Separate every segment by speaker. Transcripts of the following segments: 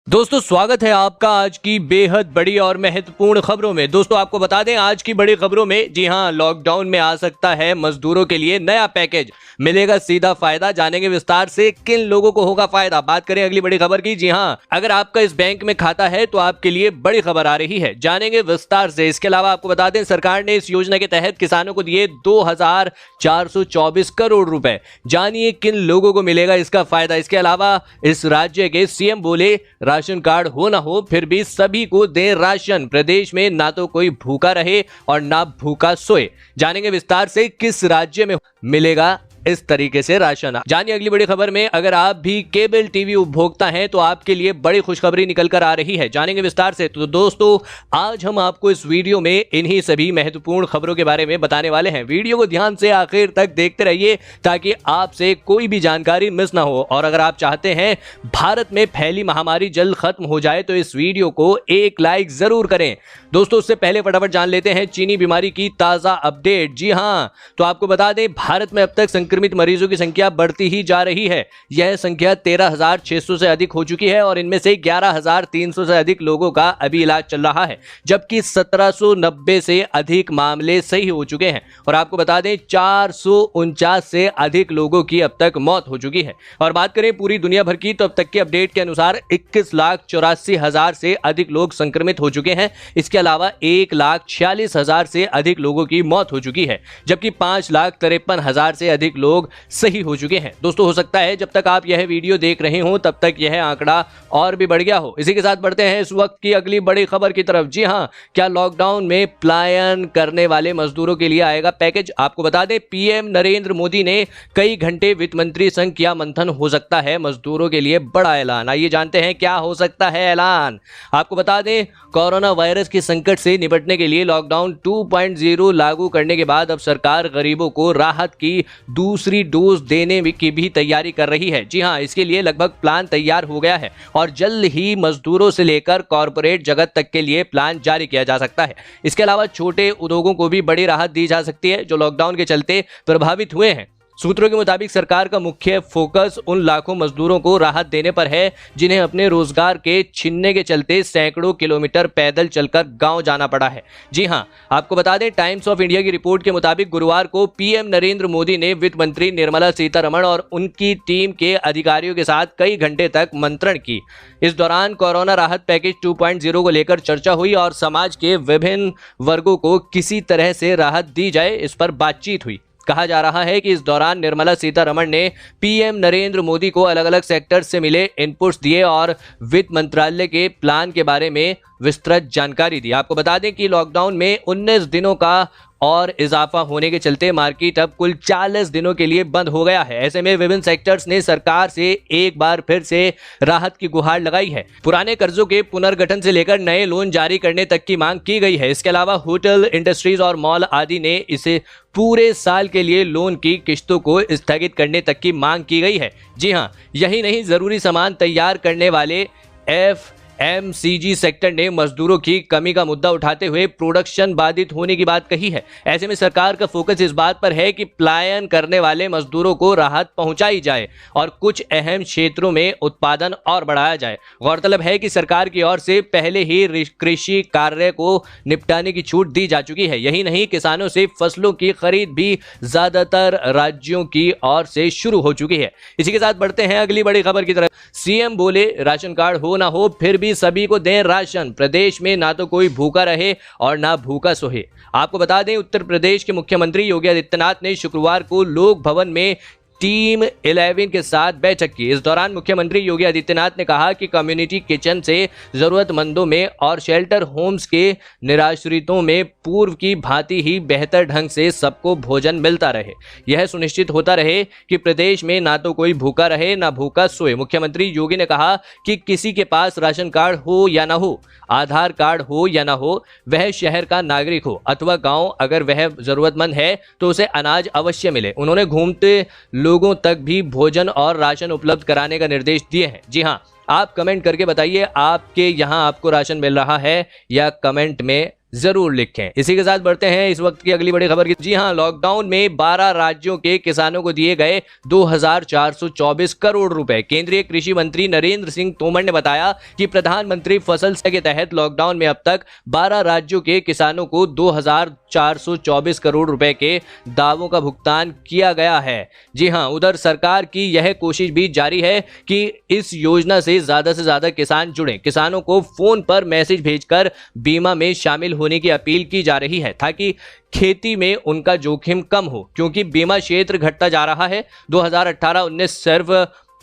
Speaker 1: दोस्तों स्वागत है आपका आज की बेहद बड़ी और महत्वपूर्ण खबरों में। दोस्तों आपको बता दें आज की बड़ी खबरों में, जी हां, लॉकडाउन में आ सकता है मजदूरों के लिए नया पैकेज, मिलेगा सीधा फायदा। जानेंगे विस्तार से किन लोगों को होगा फायदा। बात करें अगली बड़ी खबर की, जी हां, अगर आपका इस बैंक में खाता है तो आपके लिए बड़ी खबर आ रही है, जानेंगे विस्तार से। इसके अलावा आपको बता दें सरकार ने इस योजना के तहत किसानों को दिए 2424 करोड़ रुपए। जानिए किन लोगों को मिलेगा इसका फायदा। इसके अलावा इस राज्य के सीएम बोले राशन कार्ड हो ना हो फिर भी सभी को दें राशन, प्रदेश में ना तो कोई भूखा रहे और ना भूखा सोए। जानेंगे विस्तार से किस राज्य में मिलेगा इस तरीके से राशन। जानिए अगली बड़ी खबर में, अगर आप भी केबल टीवी उपभोक्ता हैं तो आपके लिए बड़ी खुशखबरी निकल कर आ रही है, जानेंगे विस्तार से। तो दोस्तों आज हम आपको इस वीडियो में इन्हीं सभी महत्वपूर्ण खबरों के बारे में बताने वाले हैं। वीडियो को ध्यान से आखिर तक देखते रहिए ताकि आपसे कोई भी जानकारी मिस ना हो। और अगर आप चाहते हैं भारत में फैली महामारी जल्द खत्म हो जाए तो इस वीडियो को एक लाइक जरूर करें। दोस्तों उससे पहले फटाफट जान लेते हैं चीनी बीमारी की ताजा अपडेट। जी हां, तो आपको बता दें भारत में अब तक संक्रमित मरीजों की संख्या बढ़ती ही जा रही है। यह संख्या 13,600 से अधिक हो चुकी है और इनमें से 11,300 से अधिक लोगों का अभी इलाज चल रहा है, जबकि 1790 से अधिक मामले सही हो चुके हैं। और आपको बता दें 449 से अधिक लोगों की अब तक मौत हो चुकी है। और बात करें पूरी दुनिया भर की तो अब तक के अपडेट के अनुसार 21,84,000 से अधिक लोग संक्रमित हो चुके हैं। इसके अलावा 1,46,000 से अधिक लोगों की मौत हो चुकी है, जबकि 5,53,000 से अधिक लोग सही हो चुके हैं। दोस्तों हो सकता है जब तक आप यह वीडियो देख रहे हो तब तक यह आंकड़ा और भी बढ़ गया हो। इसी के साथ बढ़ते हैं इस वक्त की अगली बड़ी खबर की तरफ। जी हां, क्या लॉकडाउन में पलायन करने वाले मजदूरों के लिए आएगा पैकेज। आपको बता दें पीएम नरेंद्र मोदी ने कई घंटे वित्त मंत्री संग किया मंथन, हो सकता है मजदूरों के लिए बड़ा ऐलान। आइए जानते हैं क्या हो सकता है ऐलान। आपको बता दें कोरोना वायरस के संकट से निपटने के लिए लॉकडाउन 2.0 लागू करने के बाद अब सरकार गरीबों को राहत की दूसरी डोज देने की भी तैयारी कर रही है। जी हां, इसके लिए लगभग प्लान तैयार हो गया है और जल्द ही मजदूरों से लेकर कॉरपोरेट जगत तक के लिए प्लान जारी किया जा सकता है। इसके अलावा छोटे उद्योगों को भी बड़ी राहत दी जा सकती है जो लॉकडाउन के चलते प्रभावित हुए हैं। सूत्रों के मुताबिक सरकार का मुख्य फोकस उन लाखों मजदूरों को राहत देने पर है जिन्हें अपने रोजगार के छिनने के चलते सैकड़ों किलोमीटर पैदल चलकर गांव जाना पड़ा है। जी हां, आपको बता दें टाइम्स ऑफ इंडिया की रिपोर्ट के मुताबिक गुरुवार को पीएम नरेंद्र मोदी ने वित्त मंत्री निर्मला सीतारमण और उनकी टीम के अधिकारियों के साथ कई घंटे तक मंत्रण की। इस दौरान कोरोना राहत पैकेज 2.0 को लेकर चर्चा हुई और समाज के विभिन्न वर्गों को किसी तरह से राहत दी जाए, इस पर बातचीत हुई। कहा जा रहा है कि इस दौरान निर्मला सीतारमण ने पीएम नरेंद्र मोदी को अलग अलग सेक्टर से मिले इनपुट्स दिए और वित्त मंत्रालय के प्लान के बारे में विस्तृत जानकारी दी। आपको बता दें कि लॉकडाउन में 19 दिनों का और इजाफा होने के चलते मार्केट अब कुल 40 दिनों के लिए बंद हो गया है। ऐसे में विभिन्न सेक्टर्स ने सरकार से एक बार फिर से राहत की गुहार लगाई है। पुराने कर्जों के पुनर्गठन से लेकर नए लोन जारी करने तक की मांग की गई है। इसके अलावा होटल, इंडस्ट्रीज और मॉल आदि ने इसे पूरे साल के लिए लोन की किस्तों को स्थगित करने तक की मांग की गई है। जी हां, यही नहीं, जरूरी सामान तैयार करने वाले एफएमसीजी सेक्टर ने मजदूरों की कमी का मुद्दा उठाते हुए प्रोडक्शन बाधित होने की बात कही है। ऐसे में सरकार का फोकस इस बात पर है कि पलायन करने वाले मजदूरों को राहत पहुंचाई जाए और कुछ अहम क्षेत्रों में उत्पादन और बढ़ाया जाए। गौरतलब है कि सरकार की ओर से पहले ही कृषि कार्य को निपटाने की छूट दी जा चुकी है। यही नहीं, किसानों से फसलों की खरीद भी ज्यादातर राज्यों की ओर से शुरू हो चुकी है। इसी के साथ बढ़ते हैं अगली बड़ी खबर की तरफ। सीएम बोले राशन कार्ड हो ना हो फिर भी सभी को दें राशन, प्रदेश में ना तो कोई भूखा रहे और ना भूखा सोए। आपको बता दें उत्तर प्रदेश के मुख्यमंत्री योगी आदित्यनाथ ने शुक्रवार को लोक भवन में टीम 11 के साथ बैठक की। इस दौरान मुख्यमंत्री योगी आदित्यनाथ ने कहा कि कम्युनिटी किचन से जरूरतमंदों में और शेल्टर होम्स के निराश्रितों में पूर्व की भांति ही बेहतर ढंग से सबको भोजन मिलता रहे। यह सुनिश्चित होता रहे कि प्रदेश में ना तो कोई भूखा रहे ना भूखा सोए। मुख्यमंत्री योगी ने कहा कि किसी के पास राशन कार्ड हो या ना हो, आधार कार्ड हो या ना हो, वह शहर का नागरिक हो अथवा गाँव, अगर वह जरूरतमंद है तो उसे अनाज अवश्य मिले। उन्होंने घूमते लोगों तक भी भोजन और राशन उपलब्ध कराने का निर्देश दिए हैं। जी हां, आप कमेंट करके बताइए आपके यहां आपको राशन मिल रहा है या कमेंट में जरूर लिखें। इसी के साथ बढ़ते हैं इस वक्त की अगली बड़ी खबर की। जी हां, लॉकडाउन में 12 राज्यों के किसानों को दिए गए 2424 करोड़ रुपए। केंद्रीय कृषि मंत्री नरेंद्र सिंह तोमर ने बताया कि प्रधानमंत्री फसल सिंचाई के तहत लॉकडाउन में अब तक 12 राज्यों के किसानों को 2424 करोड़ रुपए के दावों का भुगतान किया गया है। जी हां, उधर सरकार की यह कोशिश भी जारी है कि इस योजना से ज्यादा किसान जुड़े। किसानों को फोन पर मैसेज भेजकर बीमा में शामिल होने की अपील की जा रही है ताकि खेती में उनका जोखिम कम हो, क्योंकि बीमा क्षेत्र घटता जा रहा है। 2018-19 सिर्फ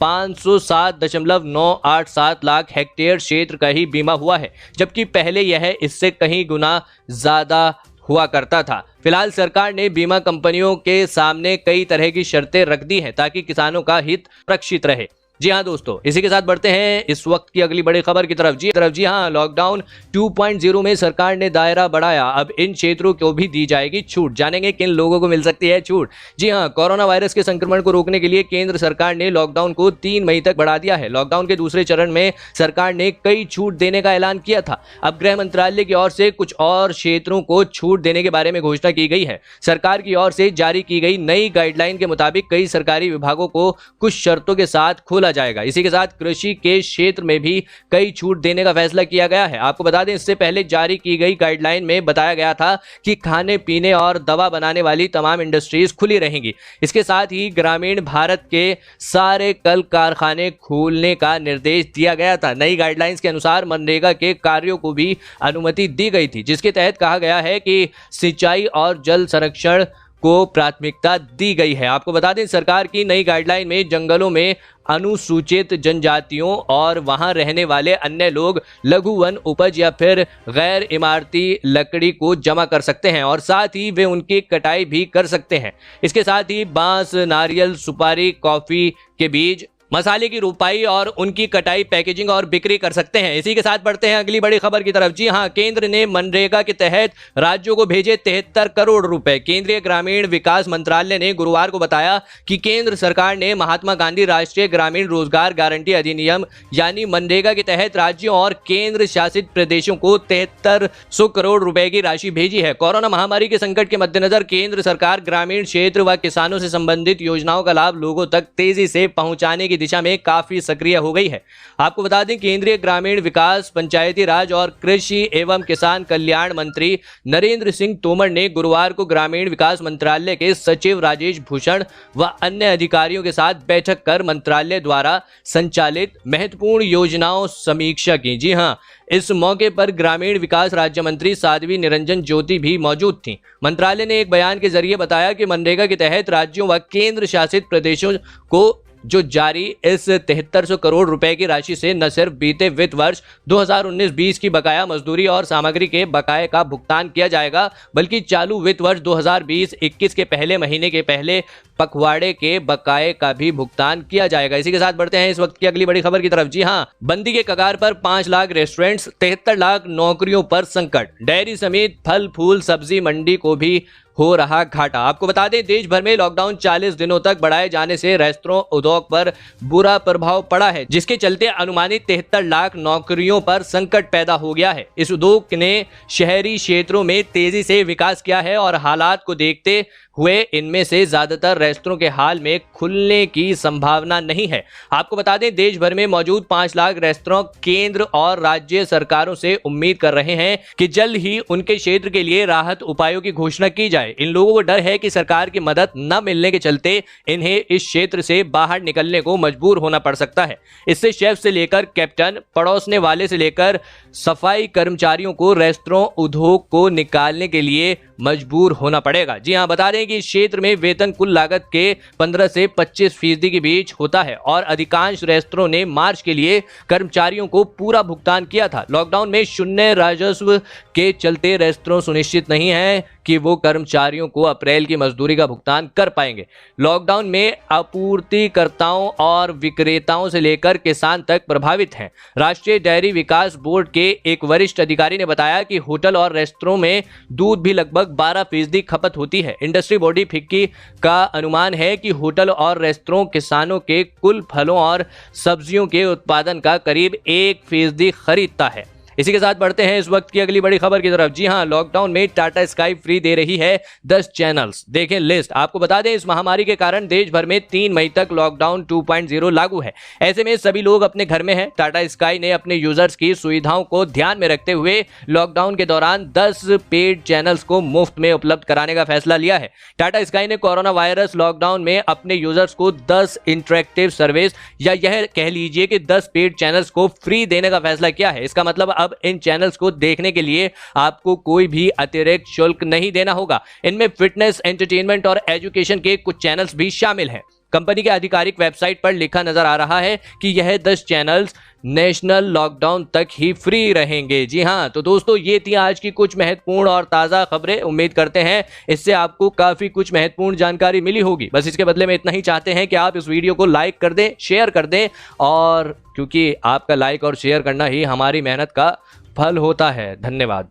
Speaker 1: 507.987 लाख हेक्टेयर क्षेत्र का ही बीमा हुआ है, जबकि पहले यह इससे कहीं गुना ज्यादा हुआ करता था। फिलहाल सरकार ने बीमा कंपनियों के सामने कई तरह की शर्तें रख दी हैं ताकि किसानों का हित सुरक्षित रहे। जी हाँ दोस्तों, इसी के साथ बढ़ते हैं इस वक्त की अगली बड़ी खबर की तरफ। जी हाँ, लॉकडाउन 2.0 में सरकार ने दायरा बढ़ाया। अब इन क्षेत्रों को भी दी जाएगी छूट। जानेंगे किन लोगों को मिल सकती है छूट। जी हाँ, कोरोना वायरस के संक्रमण को रोकने के लिए केंद्र सरकार ने लॉकडाउन को 3 मई तक बढ़ा दिया है। लॉकडाउन के दूसरे चरण में सरकार ने कई छूट देने का ऐलान किया था। अब गृह मंत्रालय की ओर से कुछ और क्षेत्रों को छूट देने के बारे में घोषणा की गई है। सरकार की ओर से जारी की गई नई गाइडलाइन के मुताबिक कई सरकारी विभागों को कुछ शर्तों के साथ खोला जाएगा। इसी के साथ कृषि के क्षेत्र में भी कई छूट देने का फैसला किया गया है। आपको बता दें, इससे पहले जारी की गई गाइडलाइन में बताया गया था कि खाने पीने और दवा बनाने वाली तमाम इंडस्ट्रीज खुली रहेंगी। इसके साथ ही ग्रामीण भारत के सारे कल कारखाने खोलने का निर्देश दिया गया था। नई गाइडलाइंस के अनुसार मनरेगा के कार्यों को भी अनुमति दी गई थी, जिसके तहत कहा गया है कि सिंचाई और जल संरक्षण को प्राथमिकता दी गई है। आपको बता दें, सरकार की नई गाइडलाइन में जंगलों में अनुसूचित जनजातियों और वहां रहने वाले अन्य लोग लघु वन उपज या फिर गैर इमारती लकड़ी को जमा कर सकते हैं और साथ ही वे उनकी कटाई भी कर सकते हैं। इसके साथ ही बांस, नारियल, सुपारी, कॉफी के बीज, मसाले की रोपाई और उनकी कटाई, पैकेजिंग और बिक्री कर सकते हैं। इसी के साथ बढ़ते हैं अगली बड़ी खबर की तरफ। जी हां, केंद्र ने मनरेगा के तहत राज्यों को भेजे 73 करोड़ रुपए। केंद्रीय ग्रामीण विकास मंत्रालय ने गुरुवार को बताया कि केंद्र सरकार ने महात्मा गांधी राष्ट्रीय ग्रामीण रोजगार गारंटी अधिनियम यानी मनरेगा के तहत राज्यों और केंद्र शासित प्रदेशों को 7300 करोड़ रुपए की राशि भेजी है। कोरोना महामारी के संकट के मद्देनजर केंद्र सरकार ग्रामीण क्षेत्र व किसानों से संबंधित योजनाओं का लाभ लोगों तक तेजी से पहुंचाने की दिशा में काफी सक्रिय हो गई है। आपको बता दें, केंद्रीय ग्रामीण विकास, पंचायती राज और कृषि एवं किसान कल्याण मंत्री नरेंद्र सिंह तोमर ने गुरुवार को ग्रामीण विकास मंत्रालय के सचिव राजेश भूषण व अन्य अधिकारियों के साथ बैठक कर मंत्रालय द्वारा संचालित महत्वपूर्ण योजनाओं समीक्षा की। जी हां, इस मौके पर ग्रामीण विकास राज्य मंत्री साध्वी निरंजन ज्योति भी मौजूद थीं। मंत्रालय ने एक बयान के जरिए बताया कि मनरेगा के तहत राज्यों व केंद्र शासित प्रदेशों को जो जारी इस 7300 करोड़ रुपए की राशि से न सिर्फ बीते वित्त वर्ष 2019-20 की बकाया मजदूरी और सामग्री के बकाये का भुगतान किया जाएगा, बल्कि चालू वित्त वर्ष 2020-21 के पहले महीने के पहले पखवाड़े के बकाये का भी भुगतान किया जाएगा। इसी के साथ बढ़ते हैं इस वक्त की अगली बड़ी खबर की तरफ। जी हां, बंदी के कगार पर 5 लाख रेस्टोरेंट्स, 73 लाख नौकरियों पर संकट। डेयरी समेत फल, फूल, सब्जी मंडी को भी हो रहा घाटा। आपको बता दें, देश भर में लॉकडाउन 40 दिनों तक बढ़ाए जाने से रेस्तरां उद्योग पर बुरा प्रभाव पड़ा है, जिसके चलते अनुमानित 73 लाख नौकरियों पर संकट पैदा हो गया है। इस उद्योग ने शहरी क्षेत्रों में तेजी से विकास किया है और हालात को देखते हुए इनमें से ज्यादातर रेस्तरां के हाल में खुलने की संभावना नहीं है। आपको बता दें, देश भर में मौजूद 5 लाख रेस्तरां केंद्र और राज्य सरकारों से उम्मीद कर रहे हैं कि जल्द ही उनके क्षेत्र के लिए राहत उपायों की घोषणा की जाए। इन लोगों को डर है कि सरकार की मदद न मिलने के चलते इन्हें इस क्षेत्र से बाहर निकलने को मजबूर होना पड़ सकता है। इससे शेफ से लेकर कैप्टन, पड़ोसने वाले से लेकर सफाई कर्मचारियों को रेस्तरां उद्योग को निकालने के लिए मजबूर होना पड़ेगा। जी हां, बता दें कि इस क्षेत्र में वेतन कुल लागत के 15 से 25% के बीच होता है और अधिकांश रेस्तरां ने मार्च के लिए कर्मचारियों को पूरा भुगतान किया था। लॉकडाउन में शून्य राजस्व के चलते रेस्तरां सुनिश्चित नहीं है कि वो कर्मचारियों को अप्रैल की मजदूरी का भुगतान कर पाएंगे। लॉकडाउन में आपूर्तिकर्ताओं और विक्रेताओं से लेकर किसान तक प्रभावित हैं। राष्ट्रीय डेयरी विकास बोर्ड के एक वरिष्ठ अधिकारी ने बताया कि होटल और रेस्तरां में दूध भी लगभग 12% खपत होती है। इंडस्ट्री बॉडी फिक्की का अनुमान है कि होटल और रेस्तरां किसानों के कुल फलों और सब्जियों के उत्पादन का करीब 1% खरीदता है। इसी के साथ बढ़ते हैं इस वक्त की अगली बड़ी खबर की तरफ। जी हां, लॉकडाउन में टाटा स्काई फ्री दे रही है 10 चैनल्स। देखें लिस्ट। आपको बता दें इस महामारी के कारण देश भर में 3 मई तक लॉकडाउन 2.0 लागू है। ऐसे में सभी लोग अपने घर में हैं। टाटा स्काई ने अपने यूजर्स की सुविधाओं को ध्यान में रखते हुए लॉकडाउन के दौरान 10 पेड चैनल्स को मुफ्त में उपलब्ध कराने का फैसला लिया है। टाटा स्काई ने कोरोना वायरस लॉकडाउन में अपने यूजर्स को 10 इंटरेक्टिव सर्विस या यह कह लीजिए कि 10 पेड चैनल्स को फ्री देने का फैसला किया है। इसका मतलब अब इन चैनल्स को देखने के लिए आपको कोई भी अतिरिक्त शुल्क नहीं देना होगा। इनमें फिटनेस, एंटरटेनमेंट और एजुकेशन के कुछ चैनल्स भी शामिल हैं। कंपनी के आधिकारिक वेबसाइट पर लिखा नजर आ रहा है कि यह 10 चैनल्स नेशनल लॉकडाउन तक ही फ्री रहेंगे। जी हां, तो दोस्तों ये थी आज की कुछ महत्वपूर्ण और ताज़ा खबरें। उम्मीद करते हैं इससे आपको काफ़ी कुछ महत्वपूर्ण जानकारी मिली होगी। बस इसके बदले में इतना ही चाहते हैं कि आप इस वीडियो को लाइक कर दें, शेयर कर दें, और क्योंकि आपका लाइक और शेयर करना ही हमारी मेहनत का फल होता है। धन्यवाद।